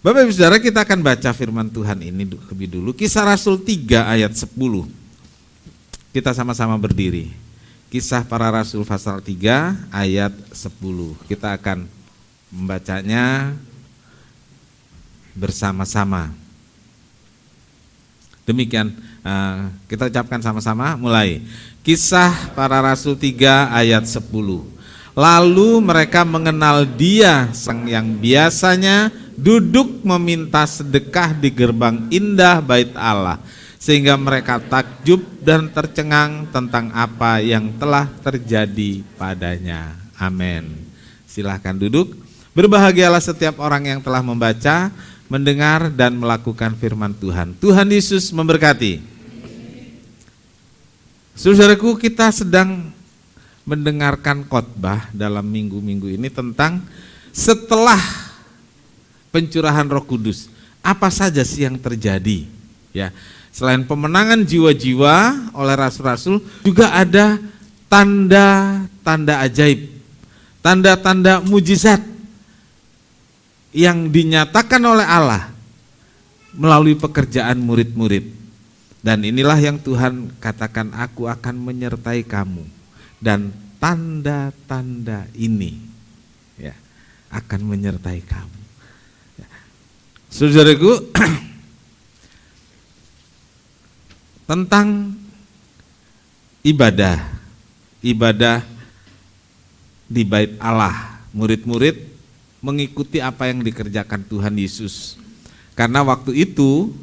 Bapak Ibu Saudara, kita akan baca firman Tuhan ini lebih dulu. Kisah Rasul 3 ayat 10. Kita sama-sama berdiri. Kisah para Rasul pasal 3 ayat 10. Kita akan membacanya bersama-sama. Demikian kita ucapkan sama-sama, mulai. Kisah para Rasul 3 ayat 10. Lalu mereka mengenal Dia sang yang biasanya duduk meminta sedekah di gerbang indah bait Allah, sehingga mereka takjub dan tercengang tentang apa yang telah terjadi padanya. Amin. Silahkan duduk. Berbahagialah setiap orang yang telah membaca, mendengar dan melakukan firman Tuhan. Tuhan Yesus memberkati. Saudaraku, kita sedang mendengarkan khotbah dalam minggu-minggu ini tentang setelah pencurahan Roh Kudus, apa saja sih yang terjadi? Ya, selain pemenangan jiwa-jiwa oleh rasul-rasul, juga ada tanda-tanda ajaib, tanda-tanda mujizat yang dinyatakan oleh Allah melalui pekerjaan murid-murid. Dan inilah yang Tuhan katakan, aku akan menyertai kamu, dan tanda-tanda ini ya akan menyertai kamu. Ya. Saudaraku, tentang ibadah di bait Allah, murid-murid mengikuti apa yang dikerjakan Tuhan Yesus. Karena waktu itu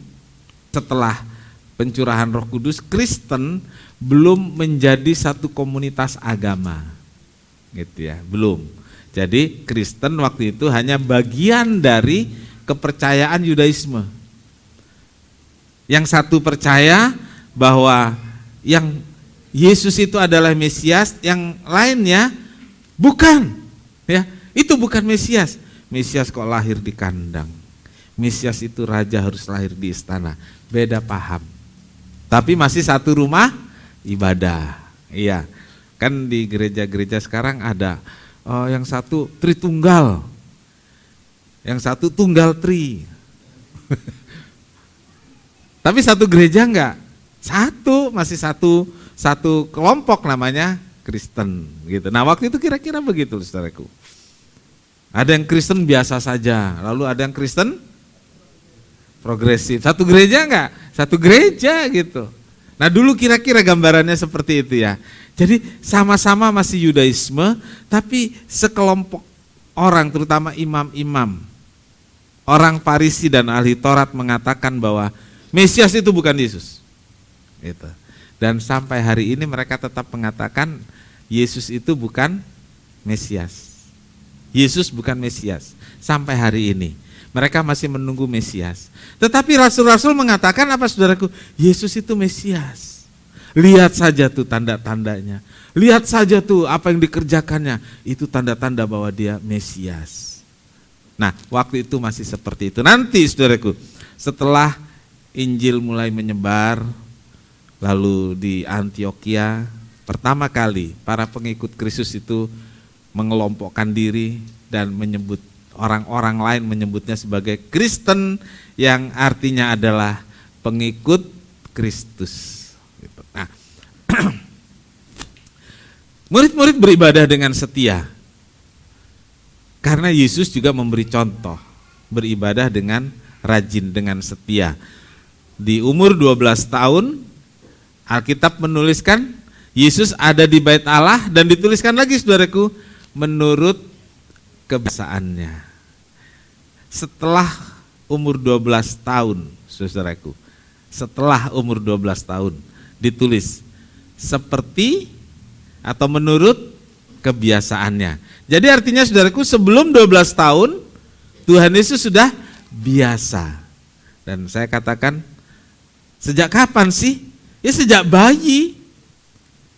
setelah pencurahan Roh Kudus, Kristen belum menjadi satu komunitas agama, gitu ya, belum. Jadi Kristen waktu itu hanya bagian dari kepercayaan Yudaisme. Yang satu percaya bahwa yang Yesus itu adalah Mesias, yang lainnya bukan, ya. Itu bukan Mesias. Mesias kok lahir di kandang. Mesias itu raja harus lahir di istana. Beda paham. Tapi masih satu rumah ibadah. Iya. Kan di gereja-gereja sekarang ada yang satu Tritunggal. Yang satu Tunggal Tri. Tapi satu gereja enggak. Satu, masih satu kelompok namanya Kristen gitu. Nah, waktu itu kira-kira begitu, saudaraku. Ada yang Kristen biasa saja, lalu ada yang Kristen progresif. Satu gereja enggak? Satu gereja gitu. Nah, dulu kira-kira gambarannya seperti itu ya. Jadi sama-sama masih Yudaisme, tapi sekelompok orang, terutama imam-imam, orang Farisi dan ahli Taurat mengatakan bahwa Mesias itu bukan Yesus. Gitu. Dan sampai hari ini mereka tetap mengatakan Yesus itu bukan Mesias. Yesus bukan Mesias sampai hari ini. Mereka masih menunggu Mesias. Tetapi rasul-rasul mengatakan apa, saudaraku? Yesus itu Mesias. Lihat saja tuh tanda-tandanya. Lihat saja tuh apa yang dikerjakannya. Itu tanda-tanda bahwa dia Mesias. Nah, waktu itu masih seperti itu. Nanti, saudaraku, setelah Injil mulai menyebar, lalu di Antioquia, pertama kali para pengikut Kristus itu mengelompokkan diri dan menyebut orang-orang lain menyebutnya sebagai Kristen, yang artinya adalah pengikut Kristus. Nah, murid-murid beribadah dengan setia karena Yesus juga memberi contoh beribadah dengan rajin, dengan setia. Di umur 12 tahun Alkitab menuliskan Yesus ada di bait Allah, dan dituliskan lagi, saudaraku, menurut kebiasaannya. Setelah umur 12 tahun, saudaraku, setelah umur 12 tahun ditulis seperti atau menurut kebiasaannya. Jadi artinya, saudaraku, sebelum 12 tahun Tuhan Yesus sudah biasa. Dan saya katakan, sejak kapan sih? Ya sejak bayi.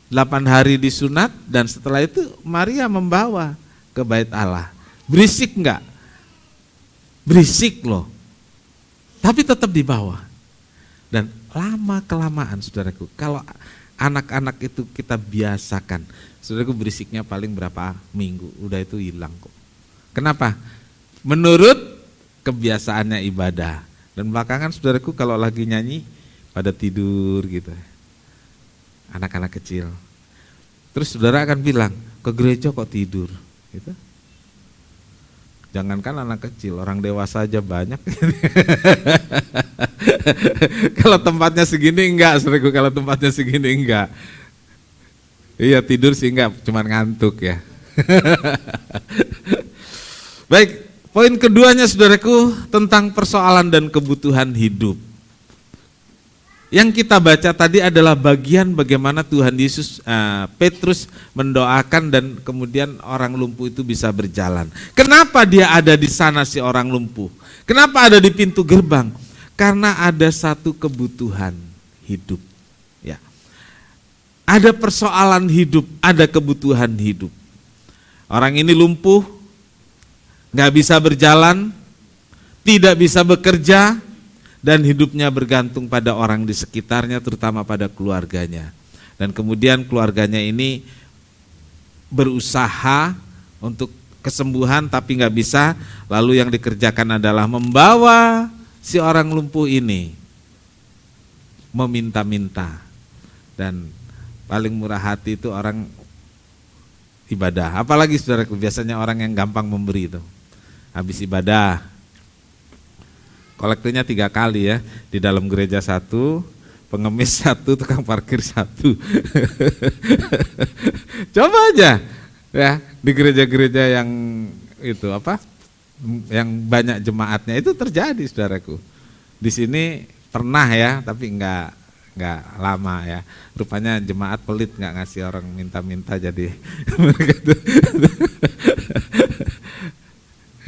8 hari disunat, dan setelah itu Maria membawa ke bait Allah. Berisik enggak? Berisik loh. Tapi tetap dibawa. Dan lama-kelamaan, saudaraku, kalau anak-anak itu kita biasakan, saudaraku, berisiknya paling berapa minggu, udah itu hilang kok. Kenapa? Menurut kebiasaannya ibadah. Dan belakangan saudaraku kalau lagi nyanyi pada tidur gitu. Anak-anak kecil. Terus saudara akan bilang, ke gereja kok tidur gitu. Jangankan anak kecil, orang dewasa aja banyak. Kalau tempatnya segini enggak, saudaraku, kalau tempatnya segini enggak. Iya tidur sih enggak, cuma ngantuk ya. Baik, poin keduanya saudaraku tentang persoalan dan kebutuhan hidup. Yang kita baca tadi adalah bagian bagaimana Tuhan Yesus, Petrus mendoakan dan kemudian orang lumpuh itu bisa berjalan. Kenapa dia ada di sana si orang lumpuh? Kenapa ada di pintu gerbang? Karena ada satu kebutuhan hidup. Ya. Ada persoalan hidup, ada kebutuhan hidup. Orang ini lumpuh, nggak bisa berjalan, tidak bisa bekerja, dan hidupnya bergantung pada orang di sekitarnya, terutama pada keluarganya. Dan kemudian keluarganya ini berusaha untuk kesembuhan tapi nggak bisa, lalu yang dikerjakan adalah membawa si orang lumpuh ini meminta-minta. Dan paling murah hati itu orang ibadah. Apalagi saudaraku, biasanya orang yang gampang memberi itu. Habis ibadah, kolektornya 3 kali ya, di dalam gereja 1, pengemis 1, tukang parkir 1. Coba aja ya di gereja-gereja yang itu yang banyak jemaatnya itu terjadi saudaraku. Di sini pernah ya, tapi enggak lama ya. Rupanya jemaat pelit, enggak ngasih orang minta-minta, jadi mereka tuh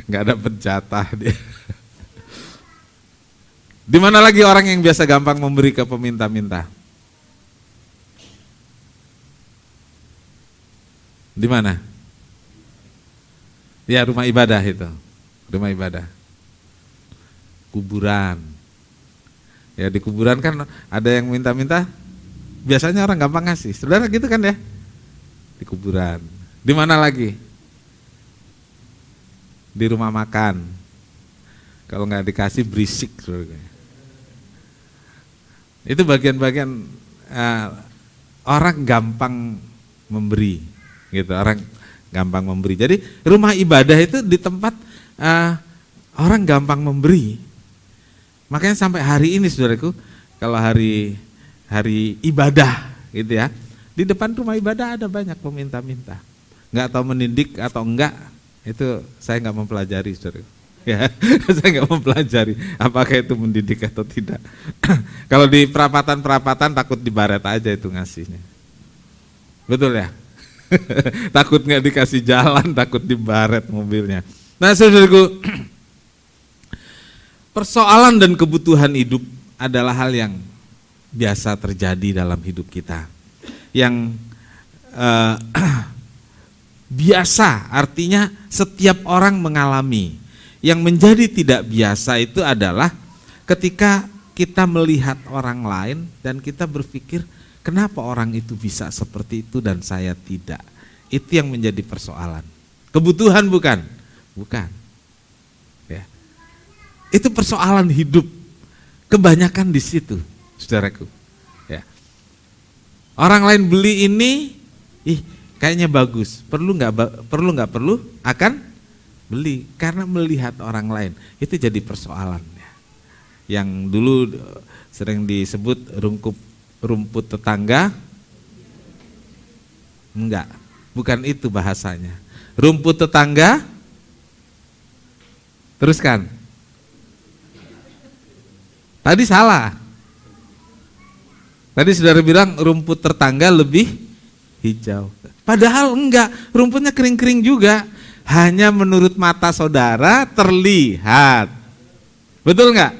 enggak dapat jatah dia. Di mana lagi orang yang biasa gampang memberi ke peminta-minta? Di mana? Ya, rumah ibadah itu. Rumah ibadah. Kuburan. Ya, di kuburan kan ada yang minta-minta, biasanya orang gampang ngasih. Saudara gitu kan ya? Di kuburan. Di mana lagi? Di rumah makan. Kalau nggak dikasih berisik, saudara. Itu bagian-bagian orang gampang memberi, gitu. Orang gampang memberi. Jadi rumah ibadah itu di tempat orang gampang memberi. Makanya sampai hari ini saudaraku, kalau hari ibadah, gitu ya, di depan rumah ibadah ada banyak peminta-minta. Nggak tahu mendidik atau enggak, itu saya nggak mempelajari, saudaraku. Ya, saya nggak mempelajari apakah itu mendidik atau tidak. Kalau di perapatan takut dibaret aja itu ngasihnya. Betul ya? Takut nggak dikasih jalan, takut dibaret mobilnya. Nah saudaraku, persoalan dan kebutuhan hidup adalah hal yang biasa terjadi dalam hidup kita. Yang biasa artinya setiap orang mengalami. Yang menjadi tidak biasa itu adalah ketika kita melihat orang lain dan kita berpikir, kenapa orang itu bisa seperti itu dan saya tidak. Itu yang menjadi persoalan. Kebutuhan bukan? Bukan. Ya. Itu persoalan hidup. Kebanyakan di situ, saudaraku. Ya. Orang lain beli ini, kayaknya bagus. Perlu nggak perlu? Akan beli karena melihat orang lain. Itu jadi persoalan ya. Yang dulu sering disebut rumput tetangga. Enggak, bukan itu bahasanya. Rumput tetangga, teruskan. Tadi salah. Tadi saudara bilang rumput tetangga lebih hijau. Padahal enggak, rumputnya kering-kering juga. Hanya menurut mata saudara terlihat. Betul enggak?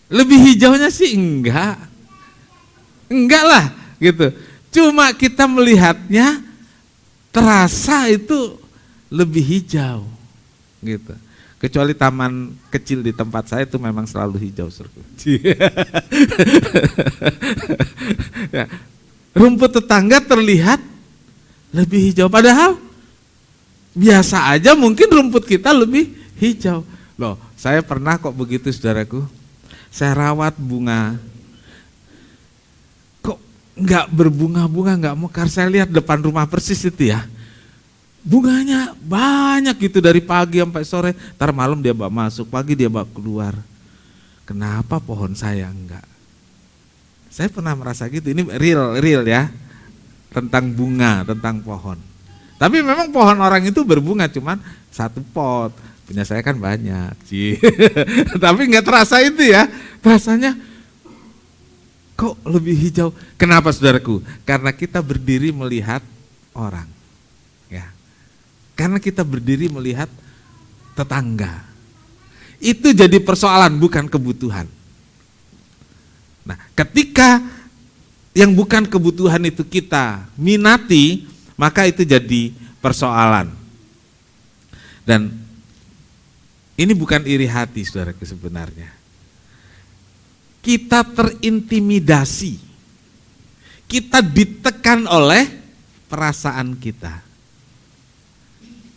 Lebih hijaunya sih enggak. Enggak lah gitu. Cuma kita melihatnya terasa itu lebih hijau gitu. Kecuali taman kecil di tempat saya itu memang selalu hijau. Ya. Rumput tetangga terlihat lebih hijau, padahal biasa aja mungkin rumput kita lebih hijau. Loh, Saya pernah kok begitu saudaraku. Saya rawat bunga, kok nggak berbunga-bunga, nggak mekar. Saya lihat depan rumah persis itu ya, bunganya banyak gitu dari pagi sampai sore. Ntar malam dia bawa masuk, pagi dia bawa keluar. Kenapa pohon saya enggak? Saya pernah merasa gitu. Ini real ya, tentang bunga, tentang pohon. Tapi memang pohon orang itu berbunga cuman satu pot. Punya saya kan banyak sih. Tapi nggak terasa itu ya. Rasanya kok lebih hijau. Kenapa saudaraku? Karena kita berdiri melihat orang. Ya. Karena kita berdiri melihat tetangga. Itu jadi persoalan, bukan kebutuhan. Nah, ketika yang bukan kebutuhan itu kita minati, maka itu jadi persoalan. Dan ini bukan iri hati saudaraku sebenarnya. Kita terintimidasi. Kita ditekan oleh perasaan kita.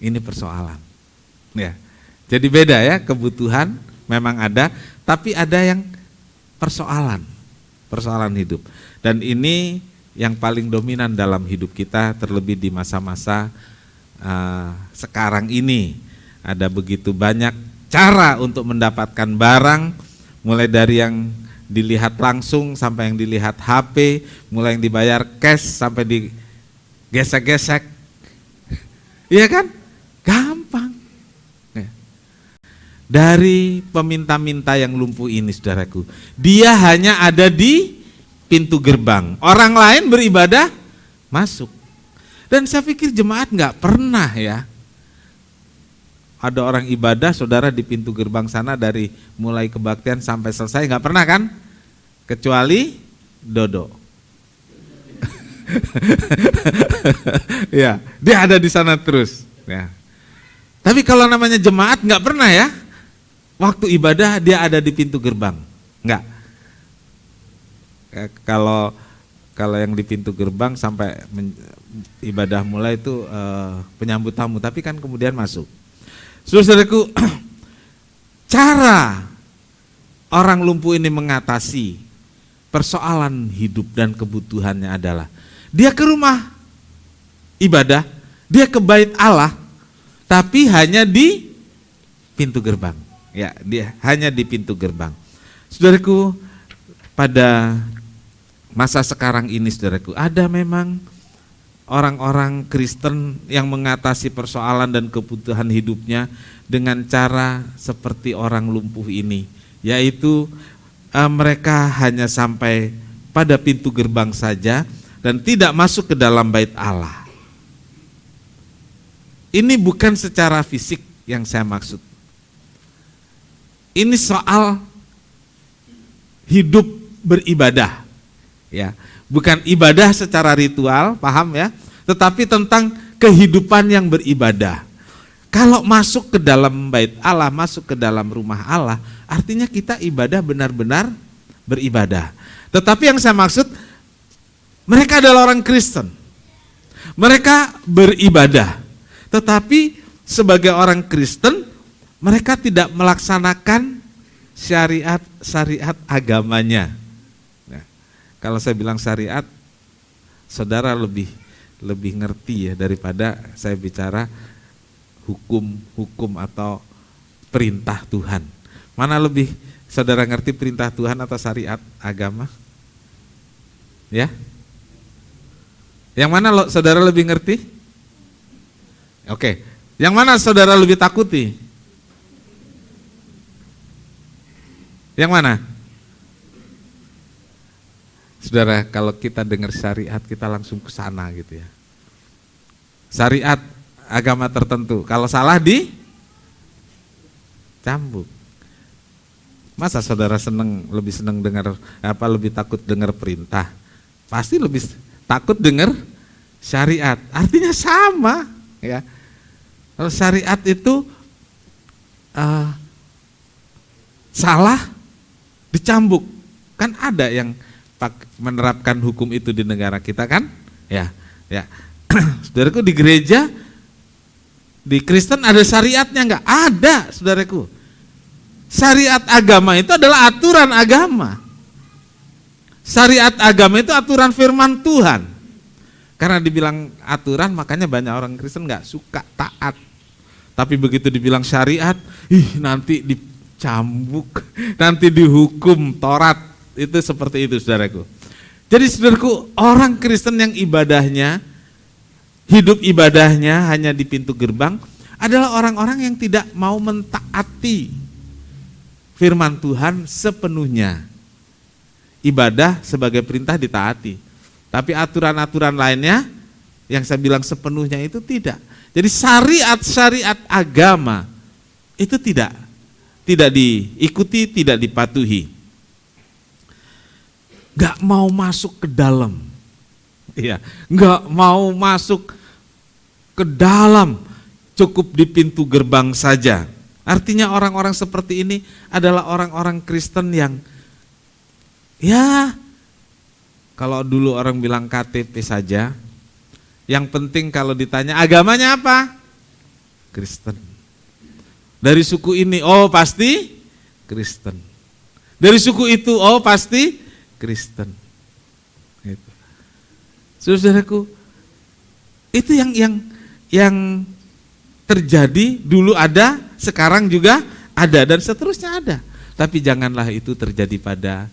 Ini persoalan. Ya. Jadi beda ya, kebutuhan memang ada, tapi ada yang persoalan hidup. Dan ini yang paling dominan dalam hidup kita, terlebih di masa-masa sekarang ini. Ada begitu banyak cara untuk mendapatkan barang, mulai dari yang dilihat langsung sampai yang dilihat HP, mulai yang dibayar cash sampai digesek-gesek. Iya kan? Gampang. Dari peminta-minta yang lumpuh ini saudaraku, dia hanya ada di pintu gerbang, orang lain beribadah masuk. Dan saya pikir jemaat nggak pernah ya ada orang ibadah saudara di pintu gerbang sana dari mulai kebaktian sampai selesai, nggak pernah kan, kecuali Dodo. Ya, dia ada di sana terus ya. Tapi kalau namanya jemaat nggak pernah ya. Waktu ibadah dia ada di pintu gerbang, enggak. Kalau yang di pintu gerbang sampai ibadah mulai itu penyambut tamu, tapi kan kemudian masuk. Saudaraku, cara orang lumpuh ini mengatasi persoalan hidup dan kebutuhannya adalah dia ke rumah ibadah, dia ke bait Allah, tapi hanya di pintu gerbang. Ya, dia hanya di pintu gerbang. Saudaraku, pada masa sekarang ini saudaraku, ada memang orang-orang Kristen yang mengatasi persoalan dan kebutuhan hidupnya dengan cara seperti orang lumpuh ini, yaitu mereka hanya sampai pada pintu gerbang saja dan tidak masuk ke dalam bait Allah. Ini bukan secara fisik yang saya maksud. Ini soal hidup beribadah, ya, bukan ibadah secara ritual, paham ya? Tetapi tentang kehidupan yang beribadah. Kalau masuk ke dalam bait Allah, masuk ke dalam rumah Allah, artinya kita ibadah benar-benar beribadah. Tetapi yang saya maksud, mereka adalah orang Kristen, mereka beribadah, tetapi sebagai orang Kristen, mereka tidak melaksanakan syariat agamanya. Nah, kalau saya bilang syariat, saudara lebih ngerti ya daripada saya bicara hukum atau perintah Tuhan. Mana lebih saudara ngerti, perintah Tuhan atau syariat agama? Ya? Yang mana saudara lebih ngerti? Oke. Yang mana saudara lebih takuti? Yang mana? Saudara, kalau kita dengar syariat kita langsung ke sana gitu ya. Syariat agama tertentu, kalau salah dicambuk. Masa saudara lebih senang dengar lebih takut dengar perintah? Pasti lebih takut dengar syariat. Artinya sama, ya. Kalau syariat itu salah dicambuk. Kan ada yang menerapkan hukum itu di negara kita kan? Ya. Saudaraku, di gereja, di Kristen ada syariatnya enggak? Ada, saudaraku. Syariat agama itu adalah aturan agama. Syariat agama itu aturan firman Tuhan. Karena dibilang aturan, makanya banyak orang Kristen nggak suka taat. Tapi begitu dibilang syariat, nanti dicambuk, nanti dihukum Taurat. Itu seperti itu, saudaraku. Jadi saudaraku, orang Kristen yang ibadahnya, hidup ibadahnya hanya di pintu gerbang, adalah orang-orang yang tidak mau mentaati firman Tuhan sepenuhnya. Ibadah sebagai perintah ditaati, tapi aturan-aturan lainnya yang saya bilang sepenuhnya itu tidak. Jadi syariat-syariat agama itu tidak diikuti, tidak dipatuhi. Gak mau masuk ke dalam, ya, gak mau masuk ke dalam, cukup di pintu gerbang saja. Artinya orang-orang seperti ini adalah orang-orang Kristen yang, ya, kalau dulu orang bilang KTP saja, yang penting kalau ditanya agamanya apa? Kristen. Dari suku ini, oh pasti Kristen. Dari suku itu, oh pasti Kristen. Gitu. Saudaraku, itu yang terjadi dulu ada, sekarang juga ada, dan seterusnya ada. Tapi janganlah itu terjadi pada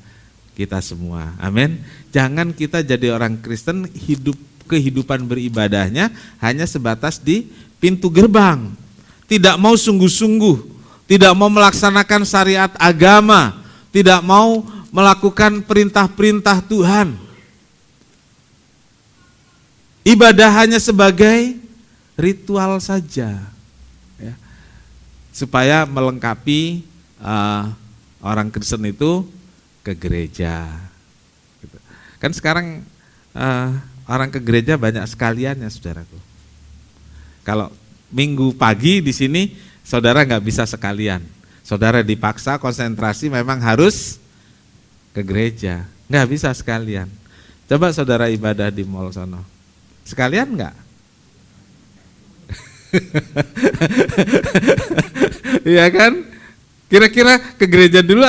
kita semua. Amin. Jangan kita jadi orang Kristen kehidupan beribadahnya hanya sebatas di pintu gerbang. Tidak mau sungguh-sungguh, tidak mau melaksanakan syariat agama, tidak mau melakukan perintah-perintah Tuhan. Ibadah hanya sebagai ritual saja, ya, supaya melengkapi orang Kristen itu ke gereja. Gitu. Kan sekarang orang ke gereja banyak sekaliannya, saudaraku. Kalau minggu pagi di sini, saudara nggak bisa sekalian. Saudara dipaksa konsentrasi, memang harus ke gereja, nggak bisa sekalian. Coba saudara ibadah di mall sono, sekalian nggak? Iya kan? Kira-kira ke gereja dulu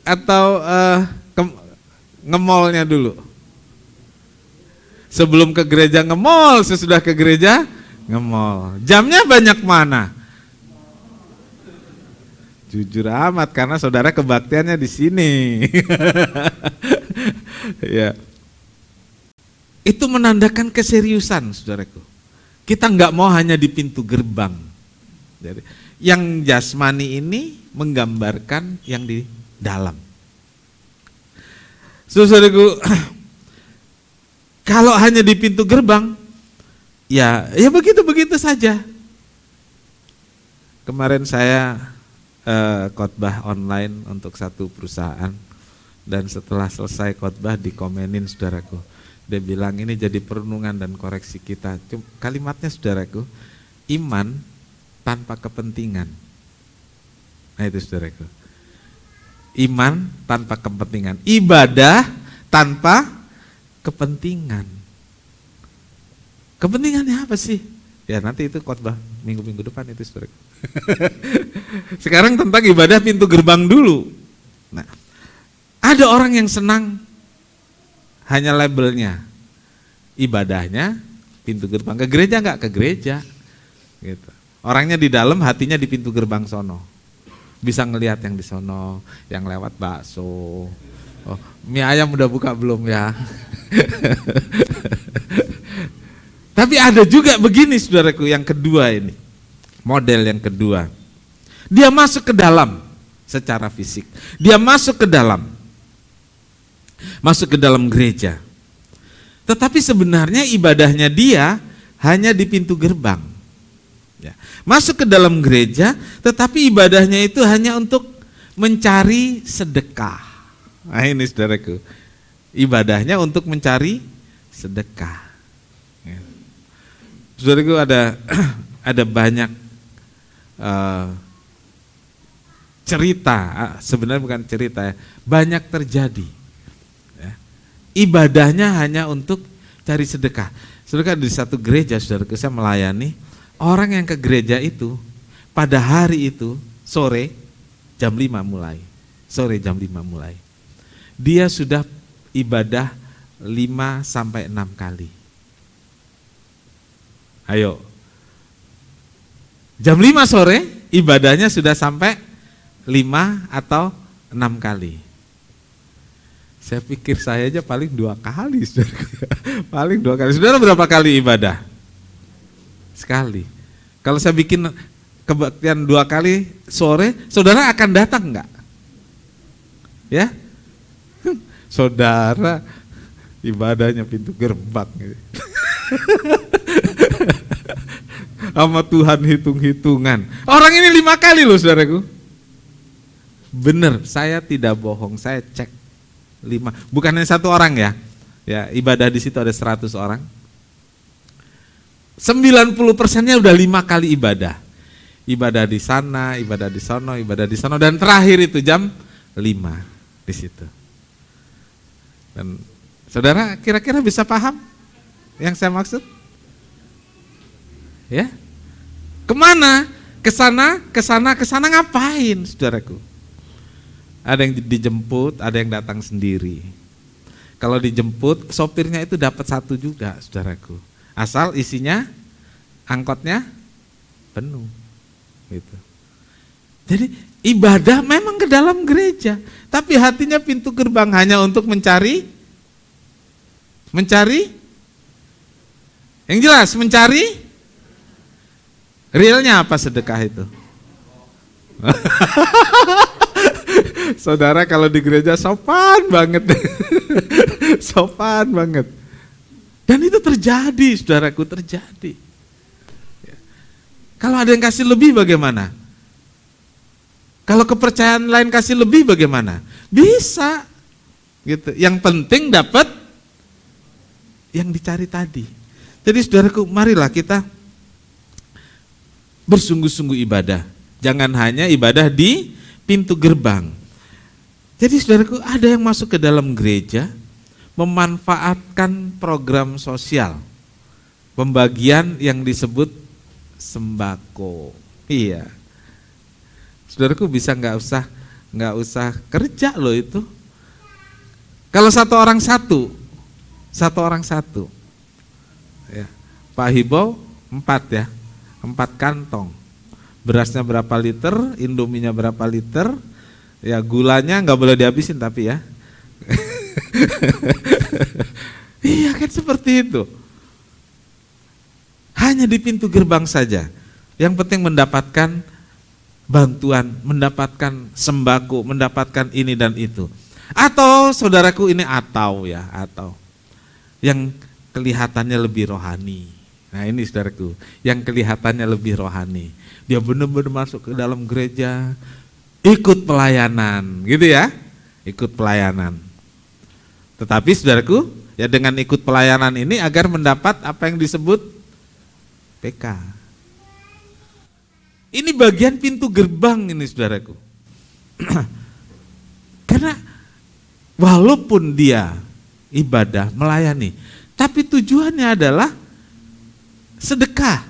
atau nge-mallnya dulu? Sebelum ke gereja nge-mall, sesudah ke gereja nge-mall. Jamnya banyak mana? Jujur amat, karena saudara kebaktiannya di sini. Ya. Itu menandakan keseriusan, saudaraku. Kita nggak mau hanya di pintu gerbang. Jadi, yang jasmani ini menggambarkan yang di dalam. Saudaraku, kalau hanya di pintu gerbang, ya begitu-begitu saja. Kemarin saya khotbah online untuk satu perusahaan, dan setelah selesai khotbah dikomenin saudaraku. Dia bilang ini jadi perenungan dan koreksi kita. Kalimatnya saudaraku, iman tanpa kepentingan. Nah itu saudaraku. Iman tanpa kepentingan, ibadah tanpa kepentingan. Kepentingannya apa sih? Ya nanti itu khotbah minggu-minggu depan itu saudaraku. Sekarang tentang ibadah pintu gerbang dulu. Nah, ada orang yang senang hanya labelnya, ibadahnya pintu gerbang, ke gereja enggak? Ke gereja. Gitu. Orangnya di dalam, hatinya di pintu gerbang sono. Bisa ngelihat yang di sono, yang lewat bakso. Oh, mie ayam udah buka belum ya? Tapi ada juga begini saudaraku, yang kedua ini. Model yang kedua. Dia masuk ke dalam secara fisik. Dia masuk ke dalam gereja. Tetapi sebenarnya ibadahnya dia hanya di pintu gerbang. Ya. Masuk ke dalam gereja, tetapi ibadahnya itu hanya untuk mencari sedekah. Nah ini saudaraku, ibadahnya untuk mencari sedekah. Ya. Saudaraku, ada banyak cerita, sebenarnya bukan cerita ya, banyak terjadi. Ibadahnya hanya untuk cari sedekah. Saudara, di satu gereja, saudara, saya melayani orang yang ke gereja itu pada hari itu sore jam 5 mulai, sore jam 5 mulai. Dia sudah ibadah 5 sampai 6 kali. Ayo. Jam 5 sore ibadahnya sudah sampai 5 atau 6 kali. Saya pikir saya aja paling 2 kali, saudara. Paling 2 kali. Saudara berapa kali ibadah? Sekali. Kalau saya bikin kebaktian 2 kali sore, saudara akan datang enggak? Ya? Saudara ibadahnya pintu gerbang. Sama Tuhan hitung-hitungan. Orang ini 5 kali loh saudaraku. Bener, saya tidak bohong, saya cek 5. Bukan hanya 1 orang ya. Ya, ibadah di situ ada 100 orang. 90%-nya udah 5 kali ibadah. Ibadah di sana, ibadah di sono, ibadah di sono, dan terakhir itu jam 5 di situ. Dan saudara kira-kira bisa paham yang saya maksud? Ya? Kemana? Kesana, kesana, kesana ngapain saudaraku? Ada yang dijemput, ada yang datang sendiri. Kalau dijemput, sopirnya itu dapat 1 juga saudaraku. Asal isinya, angkotnya penuh. Gitu. Jadi ibadah memang ke dalam gereja, tapi hatinya pintu gerbang hanya untuk mencari yang jelas, mencari realnya apa sedekah itu? Saudara kalau di gereja sopan banget. Sopan banget. Dan itu terjadi, saudaraku, terjadi. Kalau ada yang kasih lebih bagaimana? Kalau kepercayaan lain kasih lebih bagaimana? Bisa. Gitu. Yang penting dapat yang dicari tadi. Jadi saudaraku, marilah kita bersungguh-sungguh ibadah. Jangan hanya ibadah di pintu gerbang. Jadi saudaraku, ada yang masuk ke dalam gereja memanfaatkan program sosial, pembagian yang disebut sembako. Iya, saudaraku bisa nggak usah kerja loh itu. Kalau 1 orang 1 orang 1, ya. Pak Hibau 4 ya, 4 kantong. Berasnya berapa liter, indominya berapa liter, ya gulanya nggak boleh dihabisin tapi ya. Iya kan seperti itu. Hanya di pintu gerbang saja. Yang penting mendapatkan bantuan, mendapatkan sembako, mendapatkan ini dan itu. Atau saudaraku ini atau yang kelihatannya lebih rohani. Nah ini saudaraku, yang kelihatannya lebih rohani. Dia benar-benar masuk ke dalam gereja, ikut pelayanan, gitu ya, ikut pelayanan. Tetapi saudaraku, ya dengan ikut pelayanan ini agar mendapat apa yang disebut PK. Ini bagian pintu gerbang ini saudaraku. Karena walaupun dia ibadah, melayani, tapi tujuannya adalah sedekah.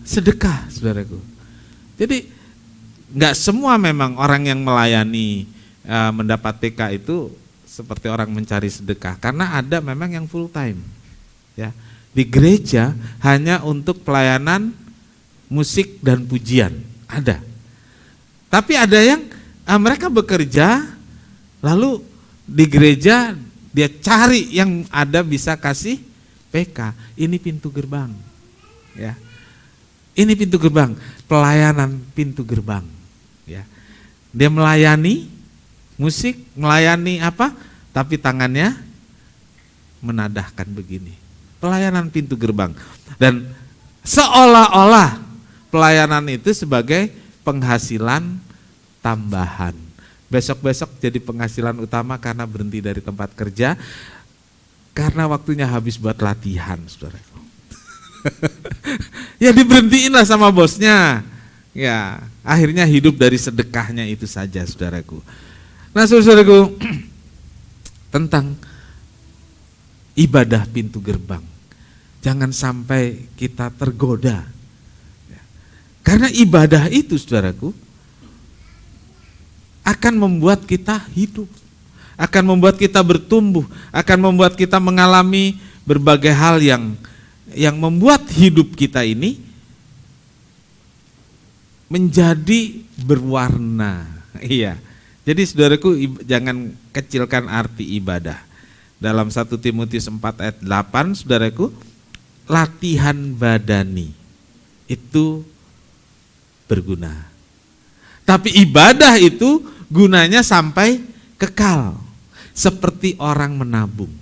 Sedekah saudaraku. Jadi enggak semua memang orang yang melayani mendapat PK itu seperti orang mencari sedekah, karena ada memang yang full time. Ya. Di gereja hanya untuk pelayanan musik dan pujian, ada. Tapi ada yang mereka bekerja lalu di gereja dia cari yang ada bisa kasih PK. Ini pintu gerbang. Ya. Ini pintu gerbang, pelayanan pintu gerbang. Ya. Dia melayani musik, melayani apa? Tapi tangannya menadahkan begini. Pelayanan pintu gerbang. Dan seolah-olah pelayanan itu sebagai penghasilan tambahan. Besok-besok jadi penghasilan utama karena berhenti dari tempat kerja, karena waktunya habis buat latihan, saudaraku. Ya diberhentiin lah sama bosnya. Ya, akhirnya hidup dari sedekahnya itu saja, saudaraku. Nah, saudaraku, tentang ibadah pintu gerbang, jangan sampai kita tergoda. Karena ibadah itu, saudaraku, akan membuat kita hidup, akan membuat kita bertumbuh, akan membuat kita mengalami berbagai hal yang membuat hidup kita ini menjadi berwarna. Iya. Jadi saudaraku, jangan kecilkan arti ibadah. Dalam 1 Timotius 4 ayat 8, saudaraku, latihan badani itu berguna. Tapi ibadah itu gunanya sampai kekal. Seperti orang menabung.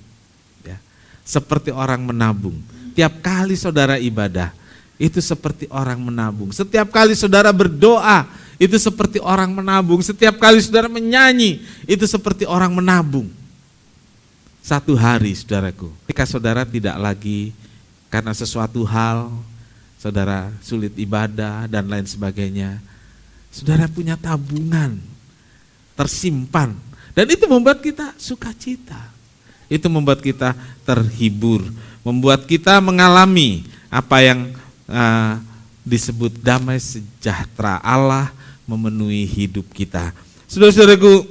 Ya. Seperti orang menabung. Tiap kali saudara ibadah, itu seperti orang menabung. Setiap kali saudara berdoa, itu seperti orang menabung. Setiap kali saudara menyanyi, itu seperti orang menabung. Satu hari, saudaraku, ketika saudara tidak lagi karena sesuatu hal, saudara sulit ibadah dan lain sebagainya, saudara punya tabungan tersimpan. Dan itu membuat kita sukacita. Itu membuat kita terhibur, membuat kita mengalami apa yang disebut damai sejahtera Allah memenuhi hidup kita. Saudara-saudaraku,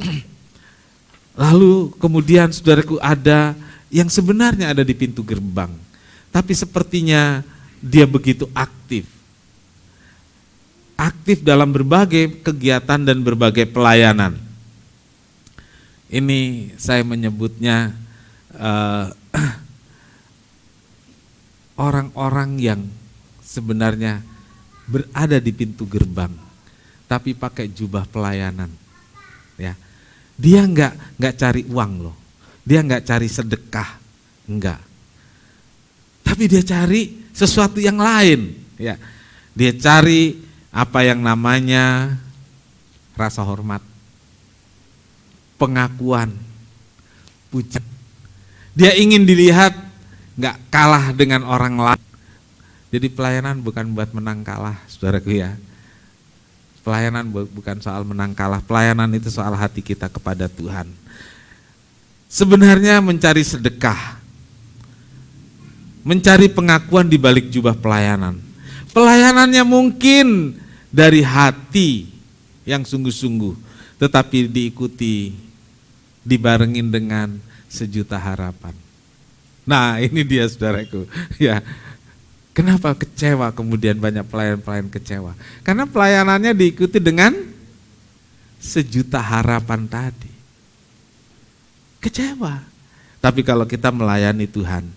lalu kemudian saudaraku, ada yang sebenarnya ada di pintu gerbang, tapi sepertinya dia begitu aktif dalam berbagai kegiatan dan berbagai pelayanan. Ini saya menyebutnya orang-orang yang sebenarnya berada di pintu gerbang, tapi pakai jubah pelayanan. Ya, dia nggak cari uang loh, dia nggak cari sedekah, enggak. Tapi dia cari sesuatu yang lain. Ya, dia cari apa yang namanya rasa hormat, pengakuan, pujian. Dia ingin dilihat nggak kalah dengan orang lain. Jadi pelayanan bukan buat menang kalah, saudaraku ya. Pelayanan bukan soal menang kalah, pelayanan itu soal hati kita kepada Tuhan. Sebenarnya mencari sedekah, mencari pengakuan di balik jubah pelayanan. Pelayanannya mungkin dari hati yang sungguh-sungguh, tetapi diikuti, dibarengin dengan sejuta harapan. Nah, ini dia saudaraku. Ya. Kenapa kecewa kemudian banyak pelayan-pelayan kecewa? Karena pelayanannya diikuti dengan sejuta harapan tadi. Kecewa. Tapi kalau kita melayani Tuhan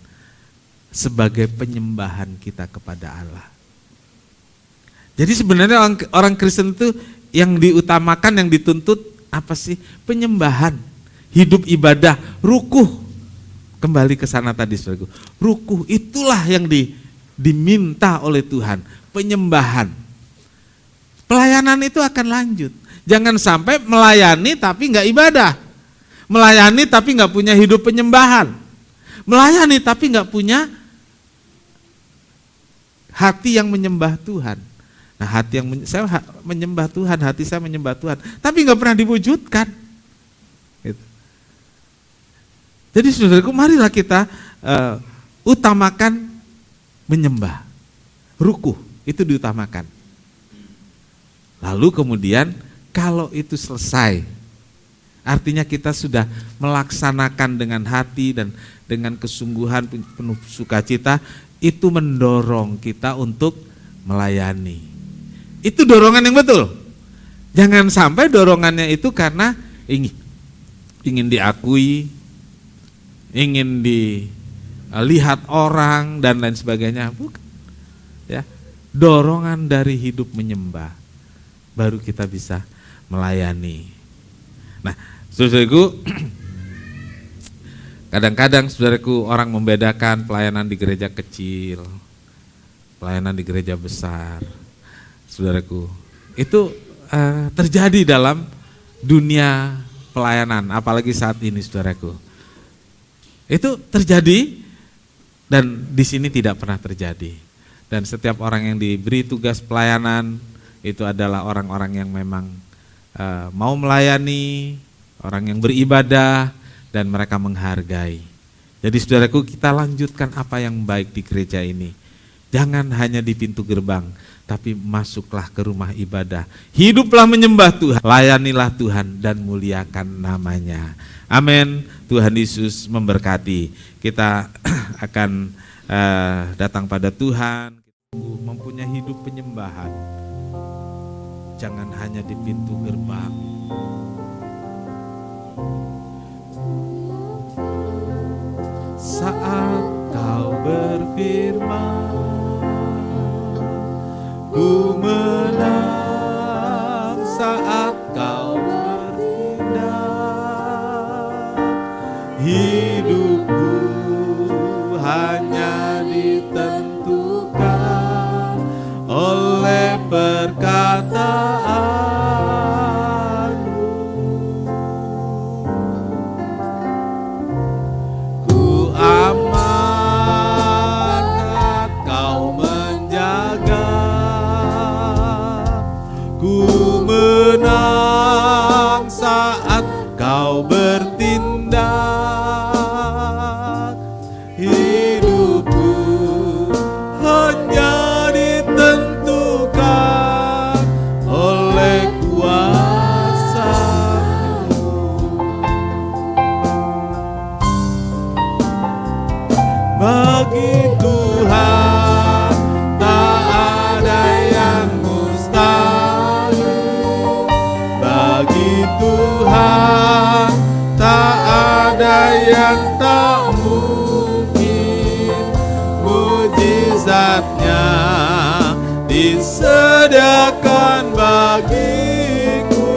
sebagai penyembahan kita kepada Allah. Jadi sebenarnya orang Kristen itu yang diutamakan, yang dituntut apa sih? Penyembahan, hidup ibadah, rukuh. Kembali ke sana tadi saudaraku. Rukuh itulah yang diminta oleh Tuhan, penyembahan. Pelayanan itu akan lanjut. Jangan sampai melayani tapi nggak ibadah, melayani tapi nggak punya hidup penyembahan, melayani tapi nggak punya hati yang menyembah Tuhan. Nah, hati yang saya menyembah Tuhan, hati saya menyembah Tuhan, tapi nggak pernah diwujudkan. Gitu. Jadi saudaraku, marilah kita utamakan menyembah, rukuh itu diutamakan. Lalu kemudian kalau itu selesai, artinya kita sudah melaksanakan dengan hati dan dengan kesungguhan penuh sukacita, itu mendorong kita untuk melayani. Itu dorongan yang betul. Jangan sampai dorongannya itu karena ingin diakui, ingin lihat orang dan lain sebagainya, bukan. Ya, dorongan dari hidup menyembah, baru kita bisa melayani. Nah, saudaraku, kadang-kadang saudaraku orang membedakan pelayanan di gereja kecil, pelayanan di gereja besar. Saudaraku, itu terjadi dalam dunia pelayanan, apalagi saat ini saudaraku. Itu terjadi. Dan di sini tidak pernah terjadi. Dan setiap orang yang diberi tugas pelayanan itu adalah orang-orang yang memang mau melayani, orang yang beribadah dan mereka menghargai. Jadi saudaraku, kita lanjutkan apa yang baik di gereja ini. Jangan hanya di pintu gerbang, tapi masuklah ke rumah ibadah. Hiduplah menyembah Tuhan, layanilah Tuhan dan muliakan namanya. Amin. Tuhan Yesus memberkati. Kita akan datang pada Tuhan, mempunyai hidup penyembahan. Jangan hanya di pintu gerbang. Saat kau berfirman, ku menang. Saat kau bertindak, hidupku hanya ditentukan oleh perkataanmu. Ku amankan kau menjaga, ku menang saat kau bertindak. Hidupku hanya ditentukan oleh kuasa-Mu. Bagi Tuhan tak ada yang mustahil. Bagi Tuhan tak ada yang tak mungkin. Mujizatnya disediakan bagiku.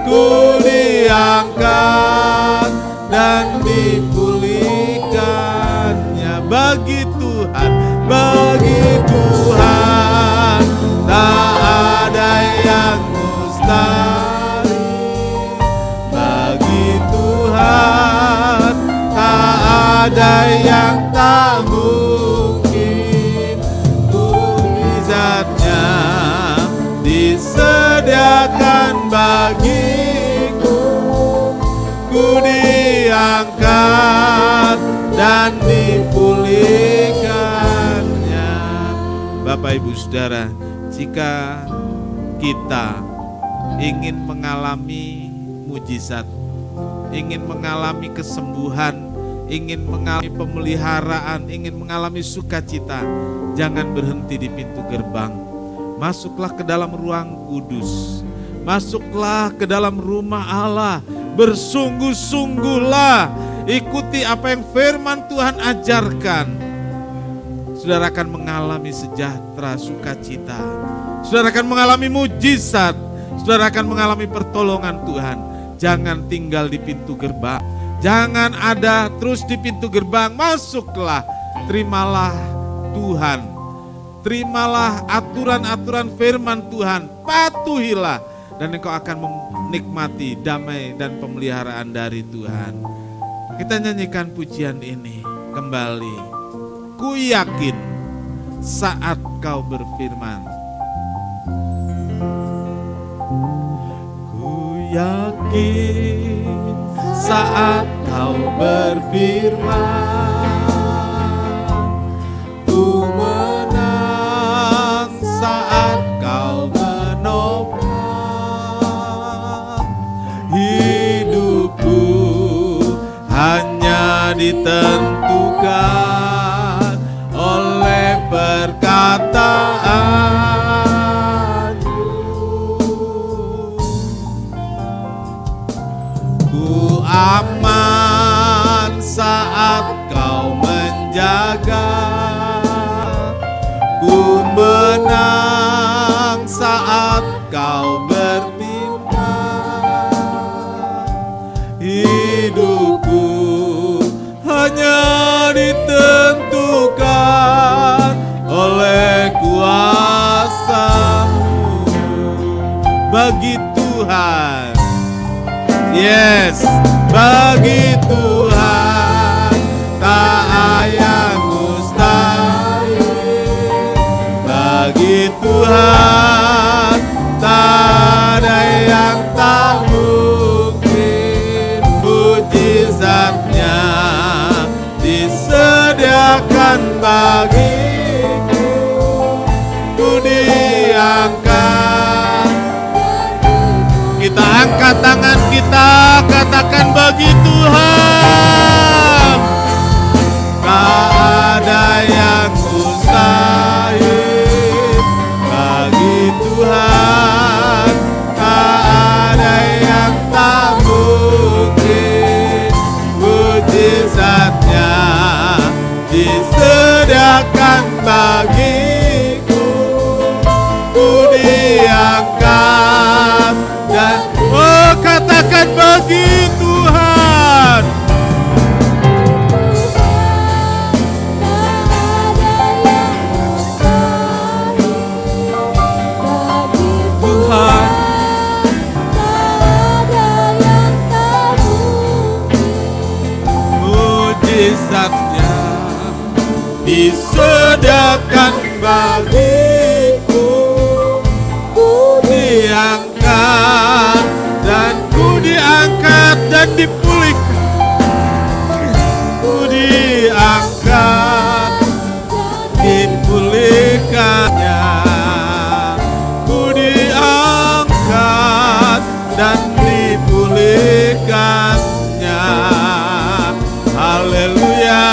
Ku diangkat dan dipulihkannya. Bagi Tuhan tak ada yang mustahil. Bagi Tuhan tak ada yang tak mungkin. Mujizatnya disediakan bagiku. Ku diangkat dan dipulihkannya. Bapak Ibu Saudara, jika kita ingin mengalami mujizat, ingin mengalami kesembuhan, ingin mengalami pemeliharaan, ingin mengalami sukacita, jangan berhenti di pintu gerbang. Masuklah ke dalam ruang kudus, masuklah ke dalam rumah Allah, bersungguh-sungguhlah, ikuti apa yang firman Tuhan ajarkan. Saudara akan mengalami sejahtera, sukacita. Saudara akan mengalami mujizat. Saudara akan mengalami pertolongan Tuhan. Jangan tinggal di pintu gerbang. Jangan ada terus di pintu gerbang. Masuklah, terimalah Tuhan. Terimalah aturan-aturan firman Tuhan. Patuhilah. Dan engkau akan menikmati damai dan pemeliharaan dari Tuhan. Kita nyanyikan pujian ini kembali. Ku yakin saat kau berfirman. Ku yakin saat kau berfirman. Ku menang saat kau menopang. Hidupku hanya ditentukan oleh perkataanmu. Ku aman saat kau menjaga, ku menang saat kau bertindak. Hidupku hanya ditentukan oleh kuasa-Mu. Bagi Tuhan, yes, bagi Tuhan tak ada mustahil. Bagi Tuhan tak ada yang tak mungkin. Mujizatnya disediakan bagiku. Angkat tangan kita, katakan bagi Tuhan tak ada yang mustahil. Bagi Tuhan tak ada yang tak mungkin. Mujizatnya disediakan bagiku. Ku diangkat dan katakan bagi Tuhan mujizatnya disediakan bagiku. Ku diangkat dan ku diangkat dan dipulihkan. Ku diangkat, dipulihkannya. Ku diangkat dan dipulihkannya. Haleluya.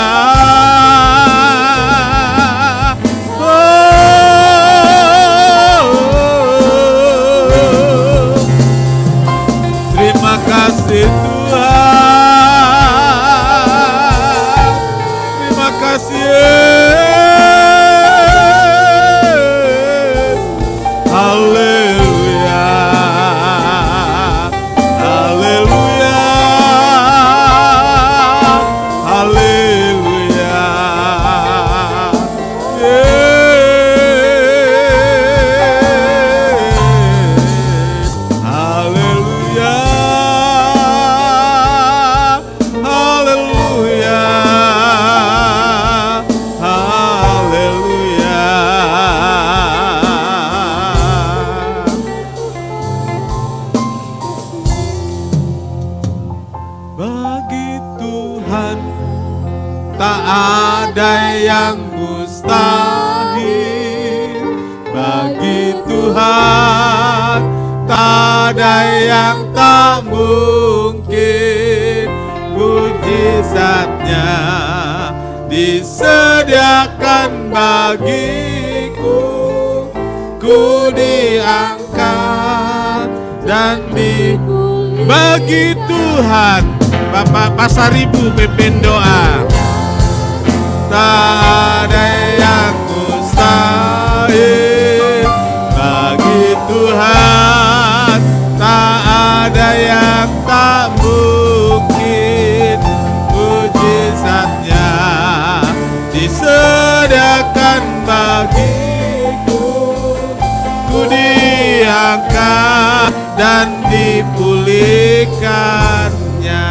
Terima kasih Tuhan. Terima kasih Yesus. Haleluya. Haleluya. Haleluya. Haleluya. Haleluya. Haleluya. Bagi Tuhan tak ada yang mustahil. Bagi Tuhan tak ada yang tak mungkin. Mujizatnya disediakan bagiku. Ku diangkat dan bagi Tuhan. Bapak Pasaribu pimpin doa. Tak ada yang mustahil. Bagi Tuhan tak ada yang tak mungkin. Mujizatnya disediakan bagiku. Ku diangkat dan dipulihkannya.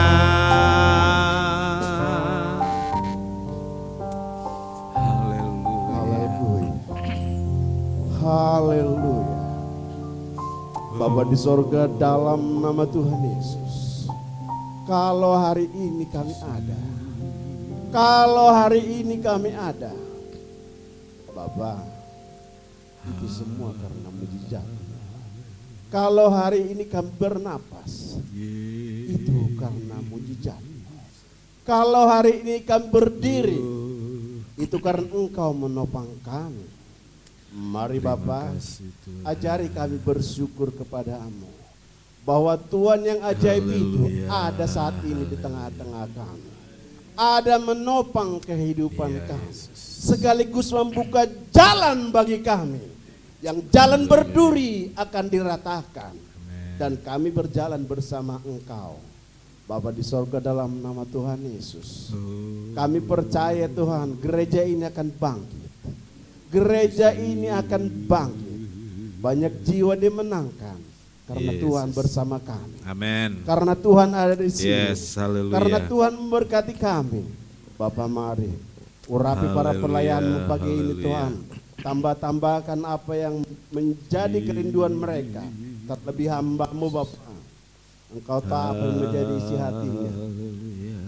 Haleluya. Bapa di sorga, dalam nama Tuhan Yesus, kalau hari ini kami ada, kalau hari ini kami ada, Bapa, itu semua karena mujizat. Kalau hari ini kami bernapas, itu karena mujizat. Kalau hari ini kami berdiri, itu karena Engkau menopang kami. Mari Bapa, ajari kami bersyukur kepada-Mu bahwa Tuhan yang ajaib itu ada saat ini di tengah-tengah kami. Ada menopang kehidupan kami, sekaligus membuka jalan bagi kami. Yang jalan berduri akan diratakan, dan kami berjalan bersama Engkau. Bapa di sorga, dalam nama Tuhan Yesus, kami percaya Tuhan, gereja ini akan bangkit. Gereja ini akan bangkit. Banyak jiwa dimenangkan karena Tuhan bersama kami. Amin. Karena Tuhan ada di sini. Karena Tuhan memberkati kami. Bapa, mari urapi para pelayan-Mu pagi ini Tuhan. Tambah-tambahkan apa yang menjadi kerinduan mereka. Terlebih hamba-Mu Bapa. Engkau tahu apa yang menjadi isi hatinya.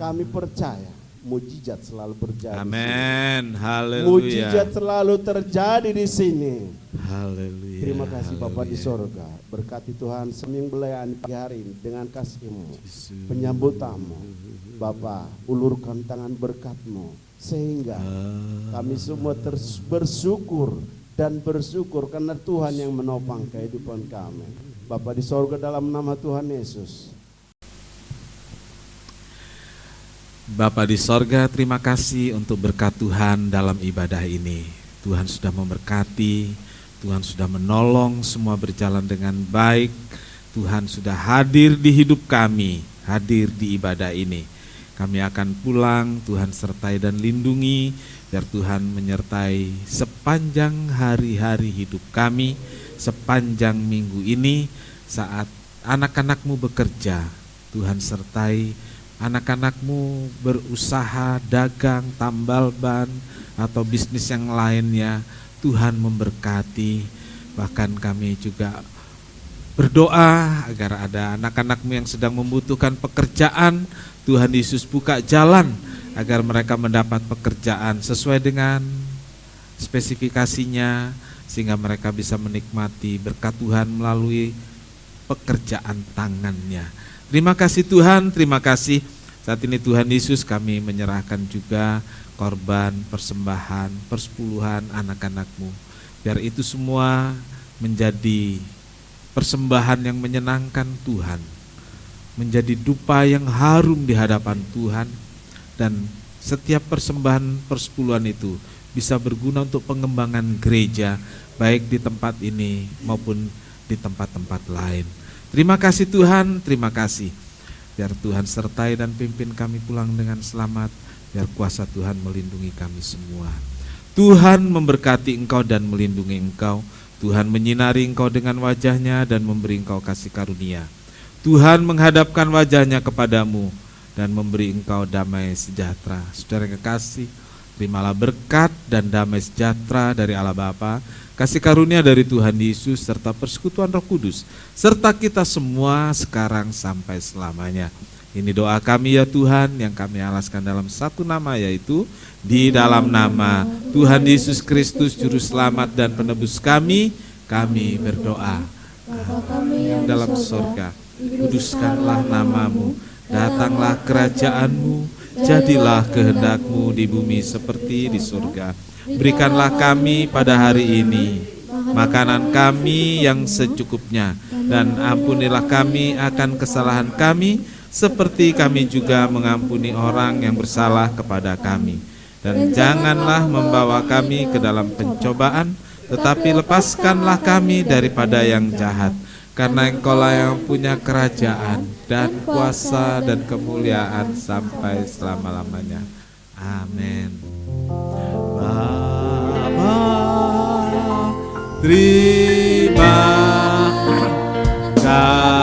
Kami percaya mujizat selalu berjadi. Amin. Haleluya. Mujizat selalu terjadi di sini. Haleluya. Terima kasih Bapa di sorga. Berkati Tuhan seming belayaan pagi hari ini dengan kasih-Mu. Penyambut tamu. Bapa, ulurkan tangan berkat-Mu sehingga kami semua terus bersyukur dan bersyukur karena Tuhan yang menopang kehidupan kami. Bapa di sorga, dalam nama Tuhan Yesus. Bapa di sorga, terima kasih untuk berkat Tuhan dalam ibadah ini. Tuhan sudah memberkati, Tuhan sudah menolong, semua berjalan dengan baik. Tuhan sudah hadir di hidup kami, hadir di ibadah ini. Kami akan pulang, Tuhan sertai dan lindungi, biar Tuhan menyertai sepanjang hari-hari hidup kami, sepanjang minggu ini, saat anak-anak-Mu bekerja. Tuhan sertai anak-anak-Mu berusaha, dagang, tambal ban, atau bisnis yang lainnya. Tuhan memberkati. Bahkan kami juga berdoa agar ada anak-anak-Mu yang sedang membutuhkan pekerjaan. Tuhan Yesus buka jalan agar mereka mendapat pekerjaan sesuai dengan spesifikasinya, sehingga mereka bisa menikmati berkat Tuhan melalui pekerjaan tangannya. Terima kasih Tuhan, terima kasih. Saat ini Tuhan Yesus, kami menyerahkan juga korban, persembahan, persepuluhan anak-anak-Mu. Biar itu semua menjadi persembahan yang menyenangkan Tuhan, menjadi dupa yang harum di hadapan Tuhan, dan setiap persembahan persepuluhan itu bisa berguna untuk pengembangan gereja, baik di tempat ini maupun di tempat-tempat lain. Terima kasih Tuhan, terima kasih. Biar Tuhan sertai dan pimpin kami pulang dengan selamat. Biar kuasa Tuhan melindungi kami semua. Tuhan memberkati engkau dan melindungi engkau. Tuhan menyinari engkau dengan wajah-Nya dan memberi engkau kasih karunia. Tuhan menghadapkan wajah-Nya kepadamu dan memberi engkau damai sejahtera. Saudara yang kekasih, terimalah berkat dan damai sejahtera dari Allah Bapa, kasih karunia dari Tuhan Yesus, serta persekutuan Roh Kudus, serta kita semua sekarang sampai selamanya. Ini doa kami ya Tuhan, yang kami alaskan dalam satu nama, yaitu di dalam nama Tuhan Yesus Kristus, Juru Selamat dan Penebus kami berdoa. Dalam sorga, kuduskanlah namamu, datanglah kerajaan-Mu, jadilah kehendak-Mu di bumi seperti di surga. Berikanlah kami pada hari ini makanan kami yang secukupnya, dan ampunilah kami akan kesalahan kami, seperti kami juga mengampuni orang yang bersalah kepada kami. Dan janganlah membawa kami ke dalam pencobaan, tetapi lepaskanlah kami daripada yang jahat. Karena Engkau-lah yang punya kerajaan dan kuasa dan kemuliaan sampai selama-lamanya. Amin. Bapa, terima kasih.